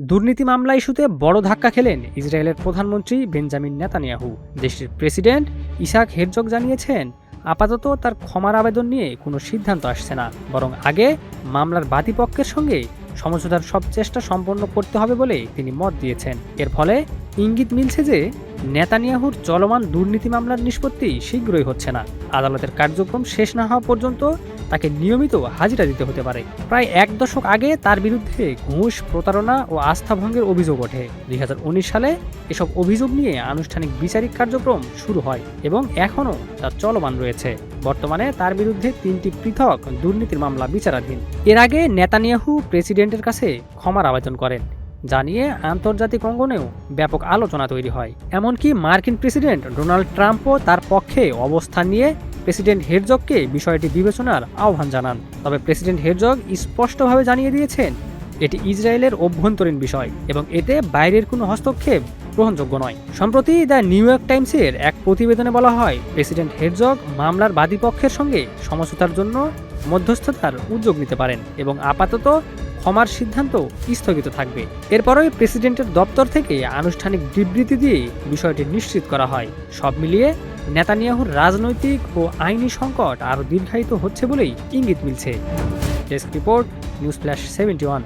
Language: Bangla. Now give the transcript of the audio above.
দুর্নীতি মামলা ইস্যুতে বড় ধাক্কা খেলেন ইসরায়েলের প্রধানমন্ত্রী বেঞ্জামিন নেতানিয়াহু। দেশটির প্রেসিডেন্ট ইসাক হেরজগ জানিয়েছেন, আপাতত তার ক্ষমার আবেদন নিয়ে কোনো সিদ্ধান্ত আসছে না, বরং আগে মামলার বাদীপক্ষের সঙ্গে সমঝোতার সব চেষ্টা সম্পন্ন করতে হবে বলে তিনি মত দিয়েছেন। এর ফলে ইঙ্গিত মিলছে যে নেতানিয়াহুর চলমান দুর্নীতি মামলার নিষ্পত্তি শীঘ্রই হচ্ছে না। আদালতের কার্যক্রম শেষ না হওয়া পর্যন্ত তাকে নিয়মিত হাজিরা দিতে হতে পারে। প্রায় এক দশক আগে তার বিরুদ্ধে ঘুষ, প্রতারণা ও আস্থা ভঙ্গের অভিযোগ ওঠে। 2019 সালে এসব অভিযোগ নিয়ে আনুষ্ঠানিক বিচারিক কার্যক্রম শুরু হয় এবং এখনও তা চলমান রয়েছে। বর্তমানে তার বিরুদ্ধে 3টি পৃথক দুর্নীতির মামলা বিচারাধীন। এর আগে নেতানিয়াহু প্রেসিডেন্টের কাছে ক্ষমার আবেদন করেন, যা নিয়ে আন্তর্জাতিক অঙ্গনেও ব্যাপক আলোচনা তৈরি হয়। এমনকি মার্কিন প্রেসিডেন্ট ডোনাল্ড ট্রাম্পও তার পক্ষে অবস্থান নিয়ে প্রেসিডেন্ট হেরজগকে বিষয়টি বিবেচনার আহ্বান জানান। তবে প্রেসিডেন্ট হেরজগ স্পষ্টভাবে জানিয়ে দিয়েছেন, এটি ইসরায়েলের অভ্যন্তরীণ বিষয় এবং এতে বাইরের কোনো হস্তক্ষেপ গ্রহণযোগ্য নয়। সম্প্রতি দ্য নিউ ইয়র্ক টাইমসের এক প্রতিবেদনে বলা হয়, প্রেসিডেন্ট হেরজগ মামলার বাদীপক্ষের সঙ্গে সমঝোতার জন্য মধ্যস্থতার উদ্যোগ নিতে পারেন এবং আপাতত ক্ষমার সিদ্ধান্ত স্থগিত থাকবে। এরপরই প্রেসিডেন্টের দপ্তর থেকে আনুষ্ঠানিক বিবৃতি দিয়ে বিষয়টি নিশ্চিত করা হয়। সব মিলিয়ে নেতানিয়াহুর রাজনৈতিক ও আইনি সংকট আরও দীর্ঘায়িত হচ্ছে বলেই ইঙ্গিত মিলছে। Desk report, news flash 71।